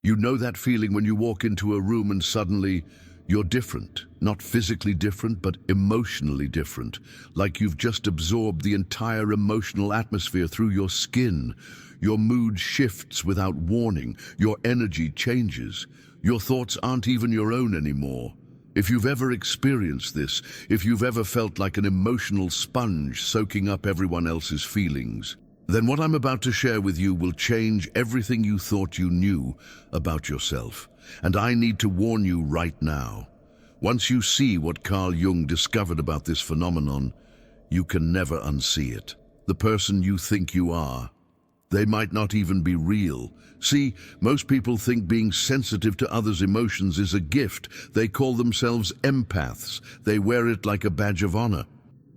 You know that feeling when you walk into a room and suddenly you're different. Not physically different, but emotionally different. Like you've just absorbed the entire emotional atmosphere through your skin. Your mood shifts without warning. Your energy changes. Your thoughts aren't even your own anymore. If you've ever experienced this, if you've ever felt like an emotional sponge soaking up everyone else's feelings, then what I'm about to share with you will change everything you thought you knew about yourself. And I need to warn you right now. Once you see what Carl Jung discovered about this phenomenon, you can never unsee it. The person you think you are, they might not even be real. See, most people think being sensitive to others' emotions is a gift. They call themselves empaths. They wear it like a badge of honor.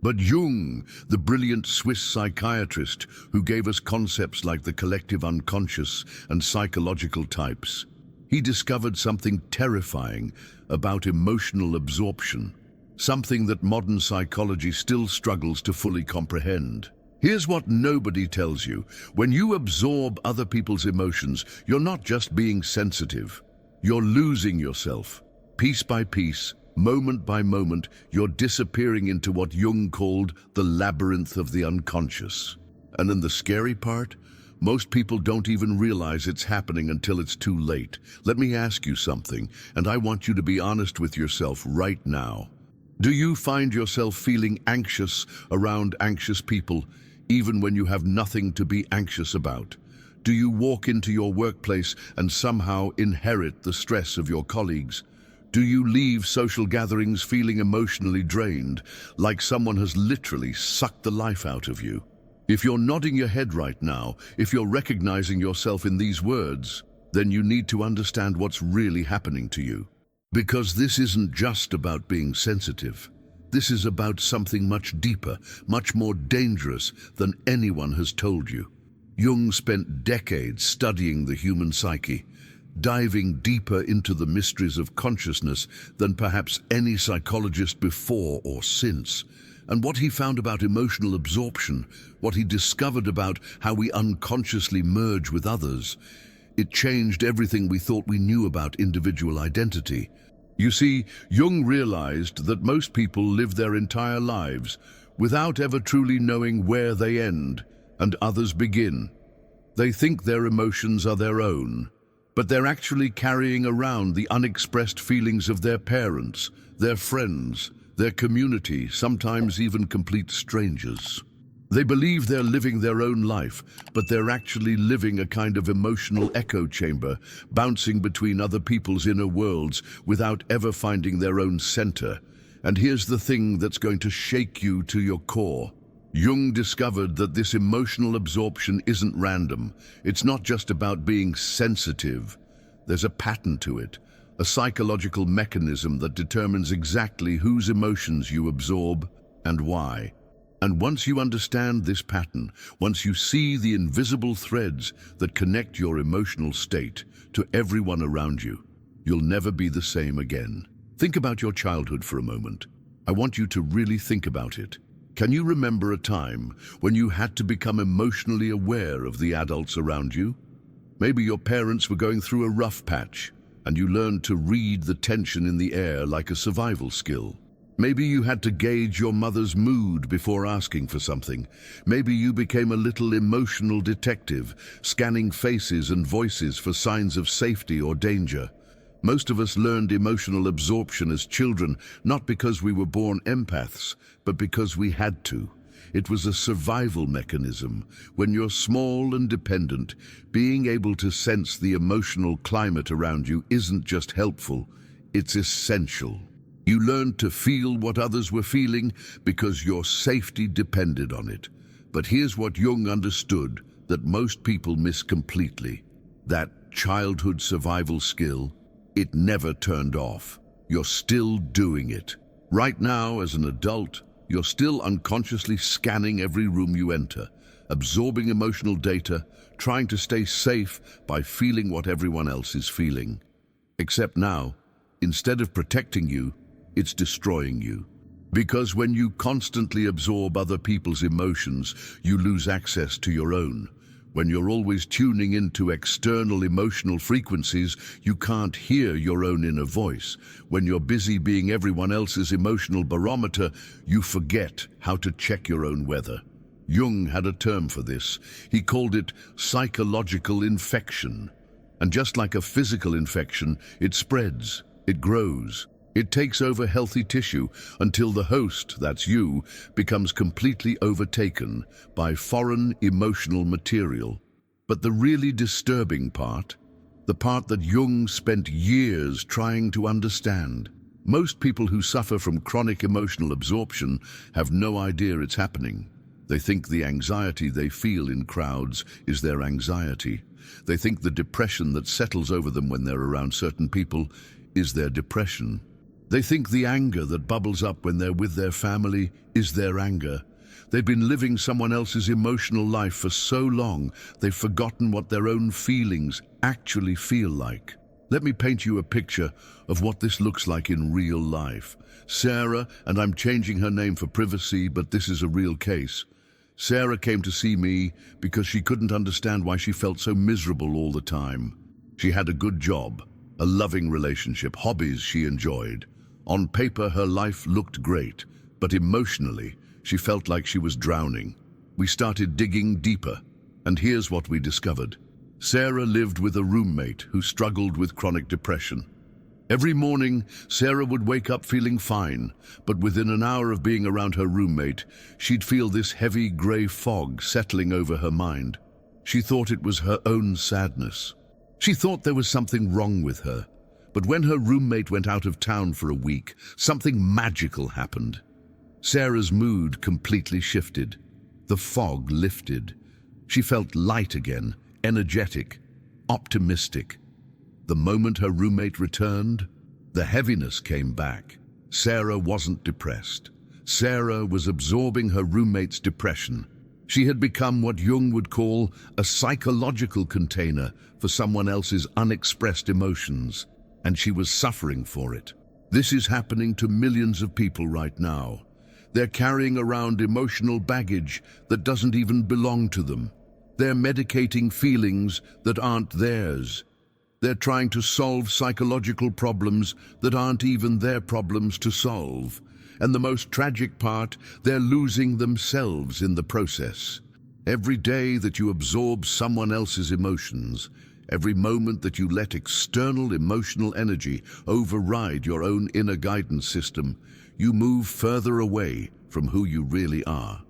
But Jung, the brilliant Swiss psychiatrist who gave us concepts like the collective unconscious and psychological types, he discovered something terrifying about emotional absorption, something that modern psychology still struggles to fully comprehend. Here's what nobody tells you. When you absorb other people's emotions, you're not just being sensitive. You're losing yourself. Piece by piece, moment by moment, you're disappearing into what Jung called the labyrinth of the unconscious. And then the scary part? Most people don't even realize it's happening until it's too late. Let me ask you something, and I want you to be honest with yourself right now. Do you find yourself feeling anxious around anxious people, even when you have nothing to be anxious about? Do you walk into your workplace and somehow inherit the stress of your colleagues? Do you leave social gatherings feeling emotionally drained, like someone has literally sucked the life out of you? If you're nodding your head right now, if you're recognizing yourself in these words, then you need to understand what's really happening to you. Because this isn't just about being sensitive. This is about something much deeper, much more dangerous than anyone has told you. Jung spent decades studying the human psyche, diving deeper into the mysteries of consciousness than perhaps any psychologist before or since. And what he found about emotional absorption, what he discovered about how we unconsciously merge with others, it changed everything we thought we knew about individual identity. You see, Jung realized that most people live their entire lives without ever truly knowing where they end and others begin. They think their emotions are their own, but they're actually carrying around the unexpressed feelings of their parents, their friends, their community, sometimes even complete strangers. They believe they're living their own life, but they're actually living a kind of emotional echo chamber, bouncing between other people's inner worlds without ever finding their own center. And here's the thing that's going to shake you to your core. Jung discovered that this emotional absorption isn't random. It's not just about being sensitive. There's a pattern to it, a psychological mechanism that determines exactly whose emotions you absorb and why. And once you understand this pattern, once you see the invisible threads that connect your emotional state to everyone around you, you'll never be the same again. Think about your childhood for a moment. I want you to really think about it. Can you remember a time when you had to become emotionally aware of the adults around you? Maybe your parents were going through a rough patch, and you learned to read the tension in the air like a survival skill. Maybe you had to gauge your mother's mood before asking for something. Maybe you became a little emotional detective, scanning faces and voices for signs of safety or danger. Most of us learned emotional absorption as children, not because we were born empaths, but because we had to. It was a survival mechanism. When you're small and dependent, being able to sense the emotional climate around you isn't just helpful, it's essential. You learned to feel what others were feeling because your safety depended on it. But here's what Jung understood that most people miss completely. That childhood survival skill, it never turned off. You're still doing it. Right now, as an adult, you're still unconsciously scanning every room you enter, absorbing emotional data, trying to stay safe by feeling what everyone else is feeling. Except now, instead of protecting you, it's destroying you. Because when you constantly absorb other people's emotions, you lose access to your own. When you're always tuning into external emotional frequencies, you can't hear your own inner voice. When you're busy being everyone else's emotional barometer, you forget how to check your own weather. Jung had a term for this. He called it psychological infection. And just like a physical infection, it spreads, it grows. It takes over healthy tissue until the host, that's you, becomes completely overtaken by foreign emotional material. But the really disturbing part, the part that Jung spent years trying to understand, most people who suffer from chronic emotional absorption have no idea it's happening. They think the anxiety they feel in crowds is their anxiety. They think the depression that settles over them when they're around certain people is their depression. They think the anger that bubbles up when they're with their family is their anger. They've been living someone else's emotional life for so long, they've forgotten what their own feelings actually feel like. Let me paint you a picture of what this looks like in real life. Sarah, and I'm changing her name for privacy, but this is a real case. Sarah came to see me because she couldn't understand why she felt so miserable all the time. She had a good job, a loving relationship, hobbies she enjoyed. On paper, her life looked great, but emotionally, she felt like she was drowning. We started digging deeper, and here's what we discovered. Sarah lived with a roommate who struggled with chronic depression. Every morning, Sarah would wake up feeling fine, but within an hour of being around her roommate, she'd feel this heavy gray fog settling over her mind. She thought it was her own sadness. She thought there was something wrong with her. But when her roommate went out of town for a week, something magical happened. Sarah's mood completely shifted. The fog lifted. She felt light again, energetic, optimistic. The moment her roommate returned, the heaviness came back. Sarah wasn't depressed. Sarah was absorbing her roommate's depression. She had become what Jung would call a psychological container for someone else's unexpressed emotions. And she was suffering for it. This is happening to millions of people right now. They're carrying around emotional baggage that doesn't even belong to them. They're medicating feelings that aren't theirs. They're trying to solve psychological problems that aren't even their problems to solve. And the most tragic part, they're losing themselves in the process. Every day that you absorb someone else's emotions, every moment that you let external emotional energy override your own inner guidance system, you move further away from who you really are.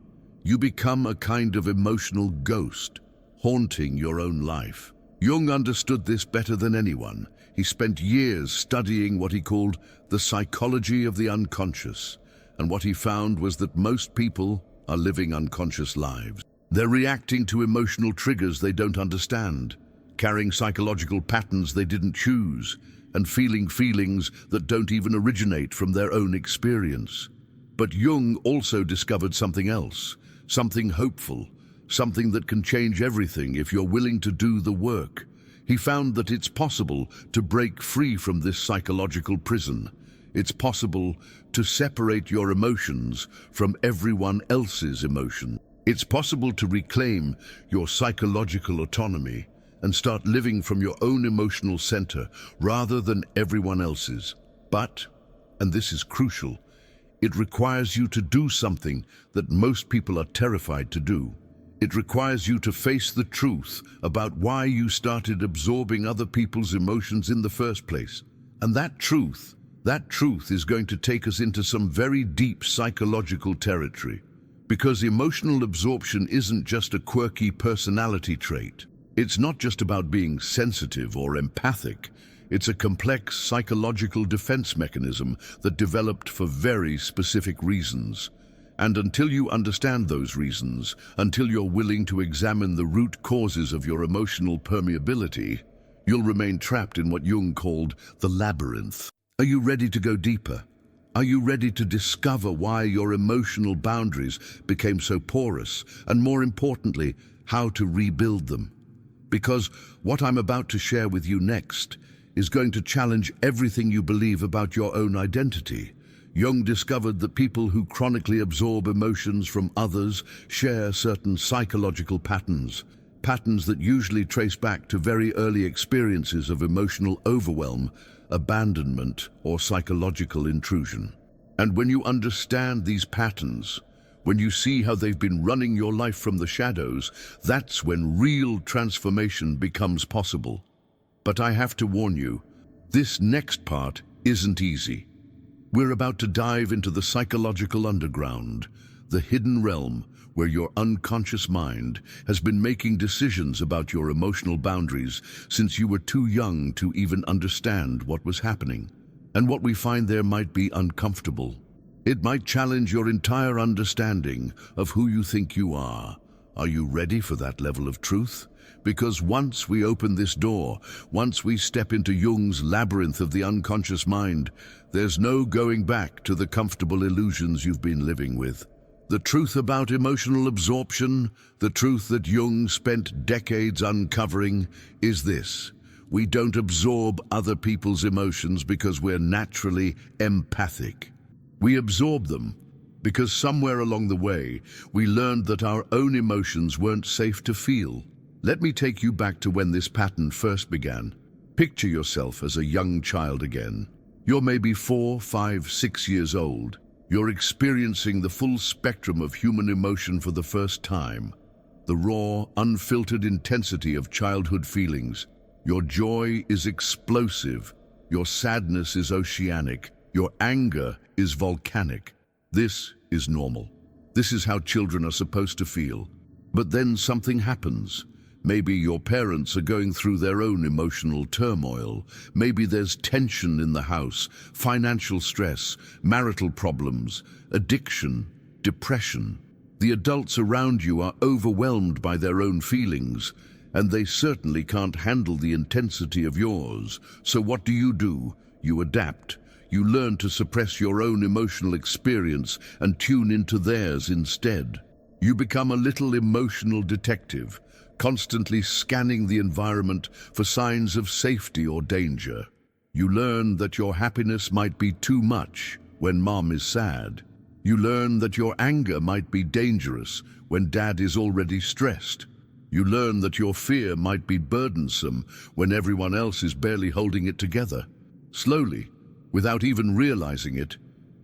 You become a kind of emotional ghost, haunting your own life. Jung understood this better than anyone. He spent years studying what he called the psychology of the unconscious, and what he found was that most people are living unconscious lives. They're reacting to emotional triggers they don't understand, carrying psychological patterns they didn't choose, and feeling feelings that don't even originate from their own experience. But Jung also discovered something else, something hopeful, something that can change everything if you're willing to do the work. He found that it's possible to break free from this psychological prison. It's possible to separate your emotions from everyone else's emotion. It's possible to reclaim your psychological autonomy and start living from your own emotional center rather than everyone else's. But, and this is crucial, it requires you to do something that most people are terrified to do. It requires you to face the truth about why you started absorbing other people's emotions in the first place. And that truth is going to take us into some very deep psychological territory. Because emotional absorption isn't just a quirky personality trait. It's not just about being sensitive or empathic. It's a complex psychological defense mechanism that developed for very specific reasons. And until you understand those reasons, until you're willing to examine the root causes of your emotional permeability, you'll remain trapped in what Jung called the labyrinth. Are you ready to go deeper? Are you ready to discover why your emotional boundaries became so porous, and more importantly, how to rebuild them? Because what I'm about to share with you next is going to challenge everything you believe about your own identity. Jung discovered that people who chronically absorb emotions from others share certain psychological patterns, patterns that usually trace back to very early experiences of emotional overwhelm, abandonment, or psychological intrusion. And when you understand these patterns, when you see how they've been running your life from the shadows, that's when real transformation becomes possible. But I have to warn you, this next part isn't easy. We're about to dive into the psychological underground, the hidden realm where your unconscious mind has been making decisions about your emotional boundaries since you were too young to even understand what was happening. And what we find there might be uncomfortable. It might challenge your entire understanding of who you think you are. Are you ready for that level of truth? Because once we open this door, once we step into Jung's labyrinth of the unconscious mind, there's no going back to the comfortable illusions you've been living with. The truth about emotional absorption, the truth that Jung spent decades uncovering, is this: we don't absorb other people's emotions because we're naturally empathic. We absorb them because somewhere along the way, we learned that our own emotions weren't safe to feel. Let me take you back to when this pattern first began. Picture yourself as a young child again. You're maybe 4, 5, 6 years old. You're experiencing the full spectrum of human emotion for the first time. The raw, unfiltered intensity of childhood feelings. Your joy is explosive. Your sadness is oceanic. Your anger is volcanic. This is normal. This is how children are supposed to feel. But then something happens. Maybe your parents are going through their own emotional turmoil. Maybe there's tension in the house, financial stress, marital problems, addiction, depression. The adults around you are overwhelmed by their own feelings, and they certainly can't handle the intensity of yours. So what do? You adapt. You learn to suppress your own emotional experience and tune into theirs instead. You become a little emotional detective, constantly scanning the environment for signs of safety or danger. You learn that your happiness might be too much when mom is sad. You learn that your anger might be dangerous when dad is already stressed. You learn that your fear might be burdensome when everyone else is barely holding it together. Slowly, without even realizing it,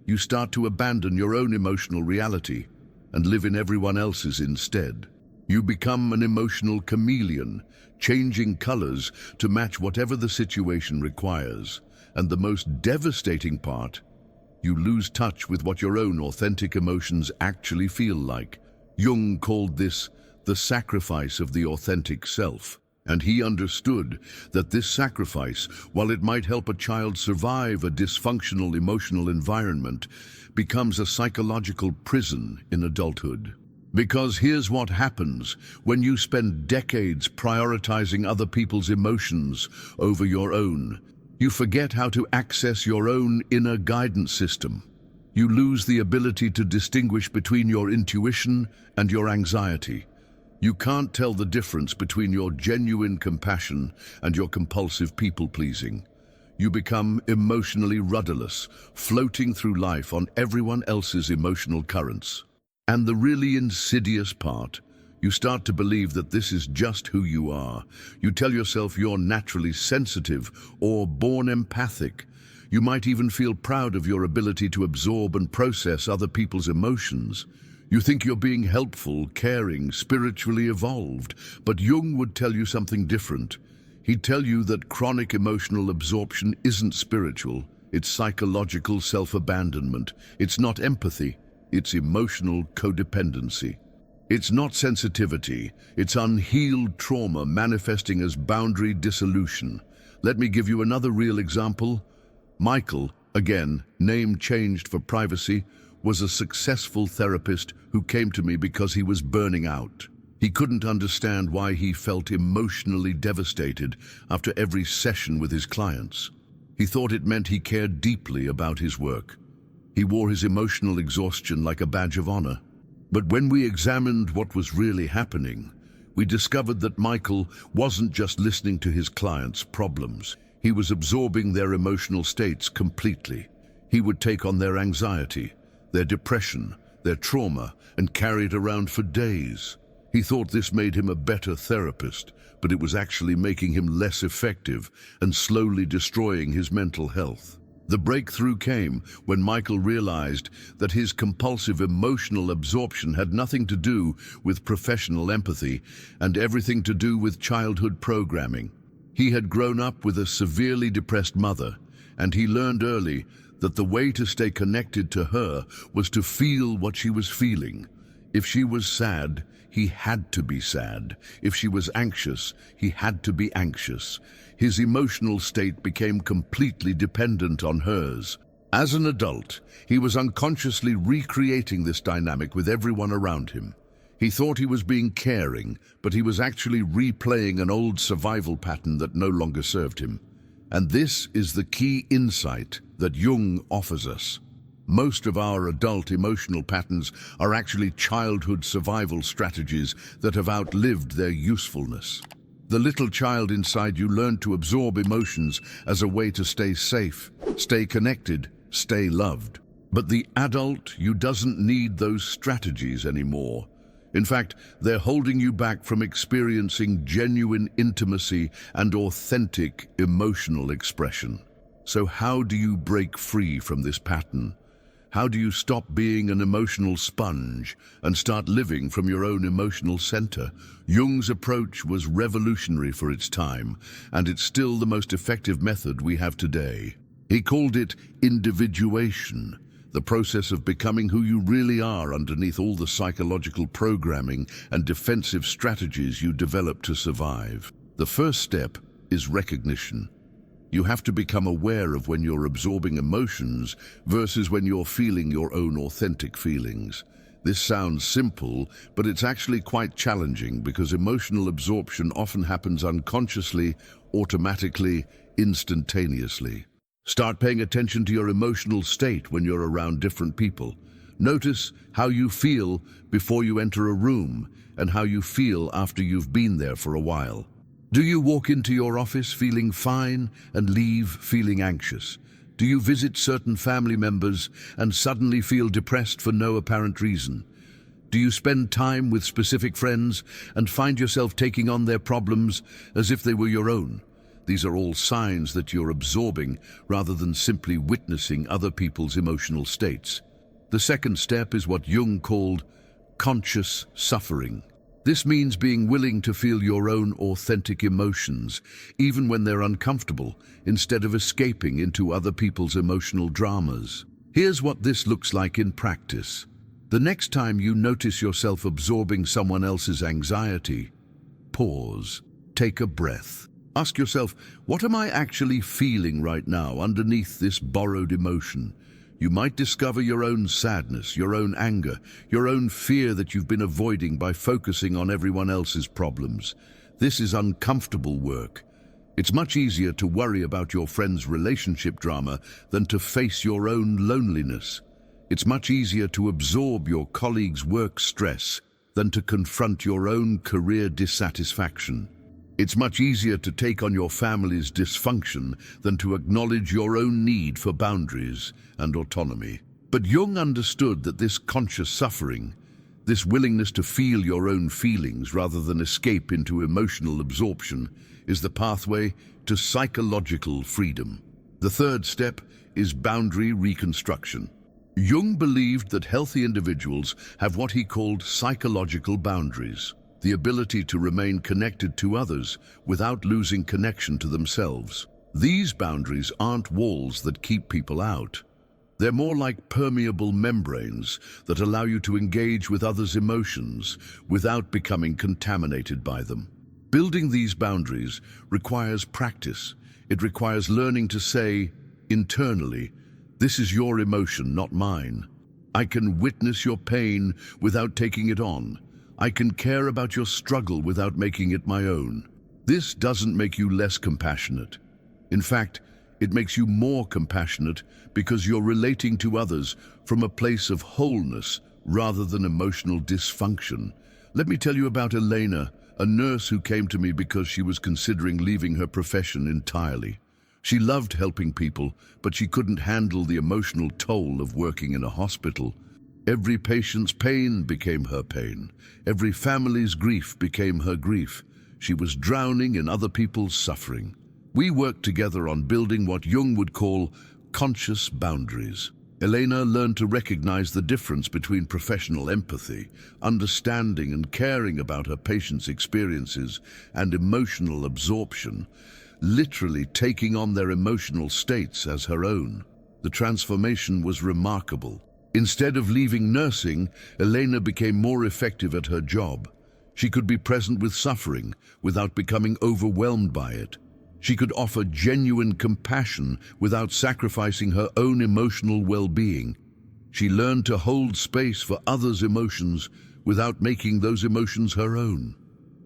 you start to abandon your own emotional reality and live in everyone else's instead. You become an emotional chameleon, changing colors to match whatever the situation requires. And the most devastating part, you lose touch with what your own authentic emotions actually feel like. Jung called this the sacrifice of the authentic self. And he understood that this sacrifice, while it might help a child survive a dysfunctional emotional environment, becomes a psychological prison in adulthood. Because here's what happens when you spend decades prioritizing other people's emotions over your own. You forget how to access your own inner guidance system. You lose the ability to distinguish between your intuition and your anxiety. You can't tell the difference between your genuine compassion and your compulsive people-pleasing. You become emotionally rudderless, floating through life on everyone else's emotional currents. And the really insidious part, you start to believe that this is just who you are. You tell yourself you're naturally sensitive or born empathic. You might even feel proud of your ability to absorb and process other people's emotions. You think you're being helpful, caring, spiritually evolved, but Jung would tell you something different. He'd tell you that chronic emotional absorption isn't spiritual, it's psychological self-abandonment. It's not empathy, it's emotional codependency. It's not sensitivity, it's unhealed trauma manifesting as boundary dissolution. Let me give you another real example. Michael, again, name changed for privacy, was a successful therapist who came to me because he was burning out. He couldn't understand why he felt emotionally devastated after every session with his clients. He thought it meant he cared deeply about his work. He wore his emotional exhaustion like a badge of honor. But when we examined what was really happening, we discovered that Michael wasn't just listening to his clients' problems. He was absorbing their emotional states completely. He would take on their anxiety, their depression, their trauma, and carry it around for days. He thought this made him a better therapist, but it was actually making him less effective and slowly destroying his mental health. The breakthrough came when Michael realized that his compulsive emotional absorption had nothing to do with professional empathy and everything to do with childhood programming. He had grown up with a severely depressed mother, and he learned early that the way to stay connected to her was to feel what she was feeling. If she was sad, he had to be sad. If she was anxious, he had to be anxious. His emotional state became completely dependent on hers. As an adult, he was unconsciously recreating this dynamic with everyone around him. He thought he was being caring, but he was actually replaying an old survival pattern that no longer served him. And this is the key insight that Jung offers us. Most of our adult emotional patterns are actually childhood survival strategies that have outlived their usefulness. The little child inside you learned to absorb emotions as a way to stay safe, stay connected, stay loved. But the adult you doesn't need those strategies anymore. In fact, they're holding you back from experiencing genuine intimacy and authentic emotional expression. So how do you break free from this pattern? How do you stop being an emotional sponge and start living from your own emotional center? Jung's approach was revolutionary for its time, and it's still the most effective method we have today. He called it individuation, the process of becoming who you really are underneath all the psychological programming and defensive strategies you develop to survive. The first step is recognition. You have to become aware of when you're absorbing emotions versus when you're feeling your own authentic feelings. This sounds simple, but it's actually quite challenging because emotional absorption often happens unconsciously, automatically, instantaneously. Start paying attention to your emotional state when you're around different people. Notice how you feel before you enter a room and how you feel after you've been there for a while. Do you walk into your office feeling fine and leave feeling anxious? Do you visit certain family members and suddenly feel depressed for no apparent reason? Do you spend time with specific friends and find yourself taking on their problems as if they were your own? These are all signs that you're absorbing rather than simply witnessing other people's emotional states. The second step is what Jung called conscious suffering. This means being willing to feel your own authentic emotions, even when they're uncomfortable, instead of escaping into other people's emotional dramas. Here's what this looks like in practice. The next time you notice yourself absorbing someone else's anxiety, pause, take a breath. Ask yourself, what am I actually feeling right now underneath this borrowed emotion? You might discover your own sadness, your own anger, your own fear that you've been avoiding by focusing on everyone else's problems. This is uncomfortable work. It's much easier to worry about your friend's relationship drama than to face your own loneliness. It's much easier to absorb your colleague's work stress than to confront your own career dissatisfaction. It's much easier to take on your family's dysfunction than to acknowledge your own need for boundaries and autonomy. But Jung understood that this conscious suffering, this willingness to feel your own feelings rather than escape into emotional absorption, is the pathway to psychological freedom. The third step is boundary reconstruction. Jung believed that healthy individuals have what he called psychological boundaries, the ability to remain connected to others without losing connection to themselves. These boundaries aren't walls that keep people out. They're more like permeable membranes that allow you to engage with others' emotions without becoming contaminated by them. Building these boundaries requires practice. It requires learning to say, internally, this is your emotion, not mine. I can witness your pain without taking it on. I can care about your struggle without making it my own. This doesn't make you less compassionate. In fact, it makes you more compassionate because you're relating to others from a place of wholeness rather than emotional dysfunction. Let me tell you about Elena, a nurse who came to me because she was considering leaving her profession entirely. She loved helping people, but she couldn't handle the emotional toll of working in a hospital. Every patient's pain became her pain. Every family's grief became her grief. She was drowning in other people's suffering. We worked together on building what Jung would call conscious boundaries. Elena learned to recognize the difference between professional empathy, understanding and caring about her patients' experiences, and emotional absorption, literally taking on their emotional states as her own. The transformation was remarkable. Instead of leaving nursing, Elena became more effective at her job. She could be present with suffering without becoming overwhelmed by it. She could offer genuine compassion without sacrificing her own emotional well-being. She learned to hold space for others' emotions without making those emotions her own.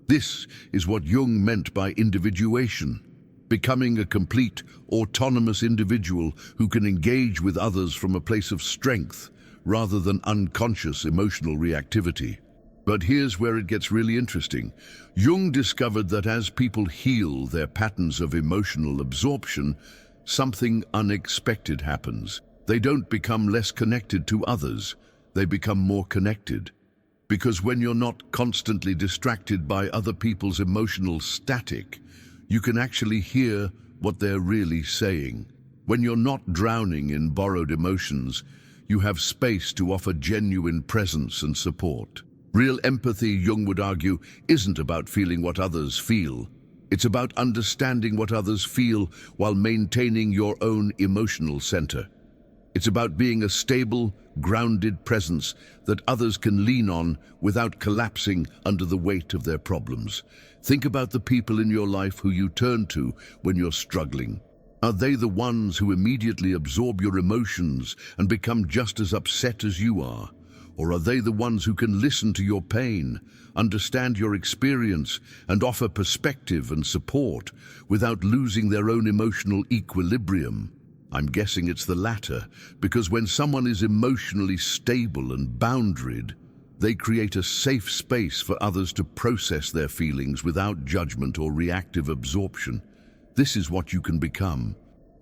This is what Jung meant by individuation, becoming a complete, autonomous individual who can engage with others from a place of strength rather than unconscious emotional reactivity. But here's where it gets really interesting. Jung discovered that as people heal their patterns of emotional absorption, something unexpected happens. They don't become less connected to others, they become more connected. Because when you're not constantly distracted by other people's emotional static, you can actually hear what they're really saying. When you're not drowning in borrowed emotions, you have space to offer genuine presence and support. Real empathy, Jung would argue, isn't about feeling what others feel. It's about understanding what others feel while maintaining your own emotional center. It's about being a stable, grounded presence that others can lean on without collapsing under the weight of their problems. Think about the people in your life who you turn to when you're struggling. Are they the ones who immediately absorb your emotions and become just as upset as you are? Or are they the ones who can listen to your pain, understand your experience, and offer perspective and support without losing their own emotional equilibrium? I'm guessing it's the latter, because when someone is emotionally stable and boundaried, they create a safe space for others to process their feelings without judgment or reactive absorption. This is what you can become.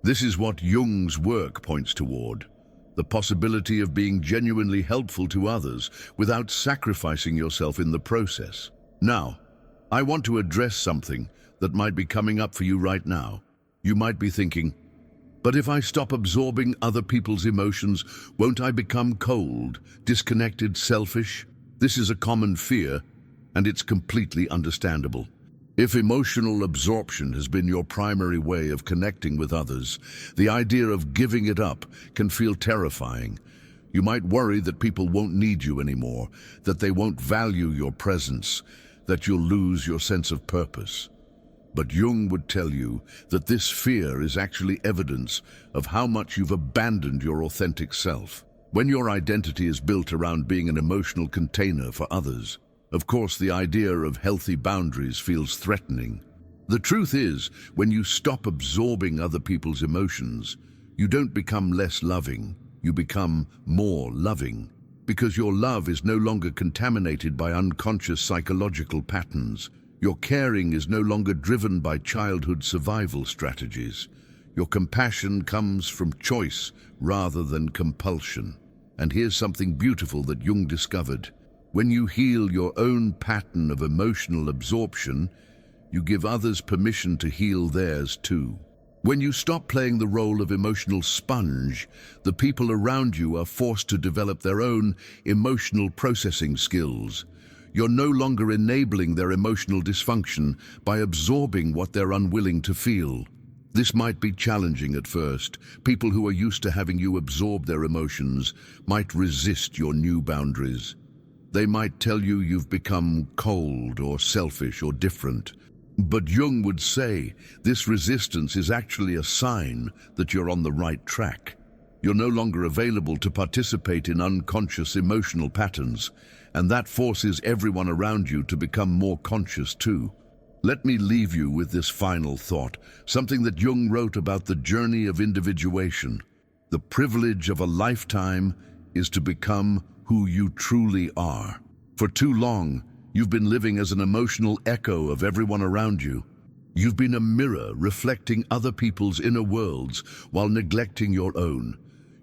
This is what Jung's work points toward. The possibility of being genuinely helpful to others without sacrificing yourself in the process. Now, I want to address something that might be coming up for you right now. You might be thinking, but if I stop absorbing other people's emotions, won't I become cold, disconnected, selfish? This is a common fear, and it's completely understandable. If emotional absorption has been your primary way of connecting with others, the idea of giving it up can feel terrifying. You might worry that people won't need you anymore, that they won't value your presence, that you'll lose your sense of purpose. But Jung would tell you that this fear is actually evidence of how much you've abandoned your authentic self. When your identity is built around being an emotional container for others, of course, the idea of healthy boundaries feels threatening. The truth is, when you stop absorbing other people's emotions, you don't become less loving, you become more loving, because your love is no longer contaminated by unconscious psychological patterns. Your caring is no longer driven by childhood survival strategies. Your compassion comes from choice rather than compulsion. And here's something beautiful that Jung discovered. When you heal your own pattern of emotional absorption, you give others permission to heal theirs too. When you stop playing the role of emotional sponge, the people around you are forced to develop their own emotional processing skills. You're no longer enabling their emotional dysfunction by absorbing what they're unwilling to feel. This might be challenging at first. People who are used to having you absorb their emotions might resist your new boundaries. They might tell you you've become cold or selfish or different. But Jung would say this resistance is actually a sign that you're on the right track. You're no longer available to participate in unconscious emotional patterns, and that forces everyone around you to become more conscious too. Let me leave you with this final thought, something that Jung wrote about the journey of individuation. The privilege of a lifetime is to become who you truly are. For too long, you've been living as an emotional echo of everyone around you. You've been a mirror reflecting other people's inner worlds while neglecting your own.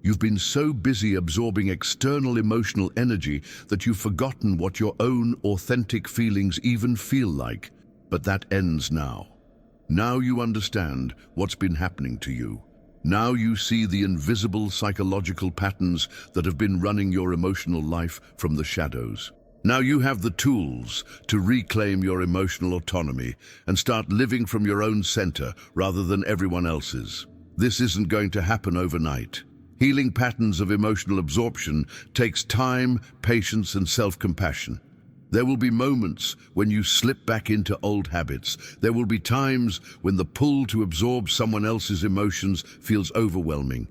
You've been so busy absorbing external emotional energy that you've forgotten what your own authentic feelings even feel like. But that ends now. Now you understand what's been happening to you. Now you see the invisible psychological patterns that have been running your emotional life from the shadows. Now you have the tools to reclaim your emotional autonomy and start living from your own center rather than everyone else's. This isn't going to happen overnight. Healing patterns of emotional absorption takes time, patience, and self-compassion. There will be moments when you slip back into old habits. There will be times when the pull to absorb someone else's emotions feels overwhelming.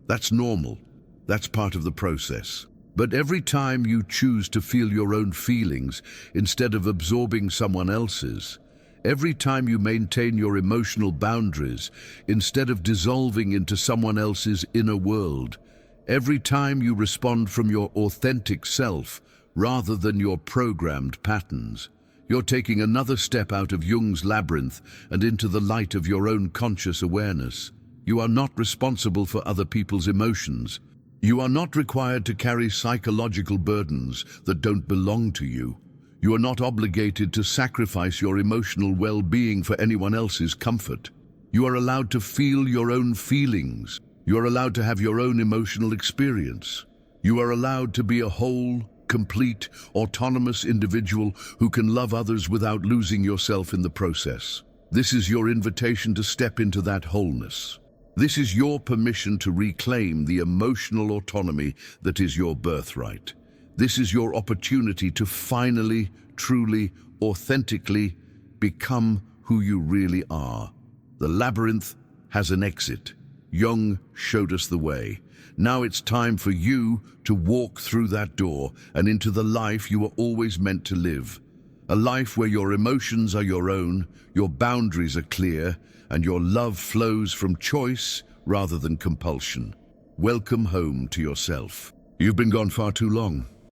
That's normal. That's part of the process. But every time you choose to feel your own feelings instead of absorbing someone else's, every time you maintain your emotional boundaries instead of dissolving into someone else's inner world, every time you respond from your authentic self rather than your programmed patterns, you're taking another step out of Jung's labyrinth and into the light of your own conscious awareness. You are not responsible for other people's emotions. You are not required to carry psychological burdens that don't belong to you. You are not obligated to sacrifice your emotional well-being for anyone else's comfort. You are allowed to feel your own feelings. You are allowed to have your own emotional experience. You are allowed to be a whole, complete, autonomous individual who can love others without losing yourself in the process. This is your invitation to step into that wholeness. This is your permission to reclaim the emotional autonomy that is your birthright. This is your opportunity to finally, truly, authentically become who you really are. The labyrinth has an exit. Jung showed us the way. Now it's time for you to walk through that door and into the life you were always meant to live. A life where your emotions are your own, your boundaries are clear, and your love flows from choice rather than compulsion. Welcome home to yourself. You've been gone far too long.